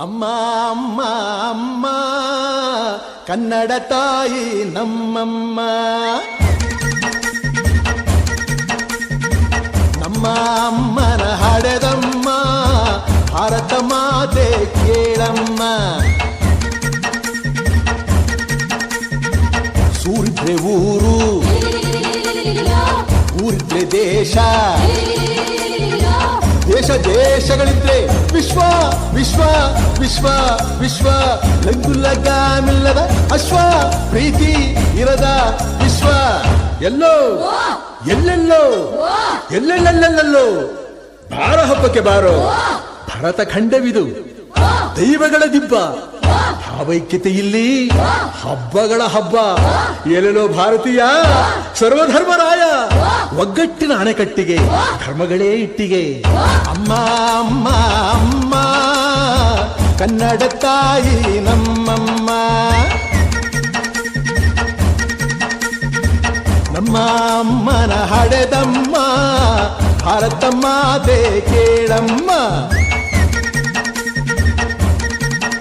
ಅಮ್ಮ ಅಮ್ಮ ಅಮ್ಮ ಕನ್ನಡ ತಾಯಿ ನಮ್ಮಮ್ಮ. ನಮ್ಮ ಅಮ್ಮನ ಹಡೆದಮ್ಮ ಭಾರತ ಮಾತೆ ಕೇಳಮ್ಮ. ಸೂರಿದ್ರೆ ಊರು, ಊರಿದ್ರೆ ದೇಶ, ದೇಶ ದೇಶಗಳಿದ್ರೆ ವಿಶ್ವ ವಿಶ್ವ ವಿಶ್ವ ವಿಶ್ವ. ಲಗ್ಗುಲಗಾಮಿಲ್ಲದ ಅಶ್ವ, ಪ್ರೀತಿ ಇರದ ವಿಶ್ವ. ಎಲ್ಲೋ ಎಲ್ಲೆಲ್ಲೋ ಎಲ್ಲೆಲ್ಲೆಲ್ಲೆಲ್ಲೋ ಬಾರ ಹಬ್ಬಕ್ಕೆ ಬಾರೋ, ಭರತ ಖಂಡವಿದು ದೈವಗಳ ದಿಬ್ಬ. ಭಾವೈಕ್ಯತೆ ಇಲ್ಲಿ ಹಬ್ಬಗಳ ಹಬ್ಬ. ಎಲ್ಲೆಲ್ಲೋ ಭಾರತೀಯ ಸರ್ವಧರ್ಮರಾಯ, ಒಗ್ಗಟ್ಟಿನ ಅಣೆಕಟ್ಟಿಗೆ ಧರ್ಮಗಳೇ ಇಟ್ಟಿಗೆ. ಅಮ್ಮ ಅಮ್ಮ ಅಮ್ಮ ಕನ್ನಡ ತಾಯಿ ನಮ್ಮಮ್ಮ. ನಮ್ಮ ಅಮ್ಮನ ಹಡೆದಮ್ಮ ಭಾರತ ಮಾತೆ ಕೇಳಮ್ಮ.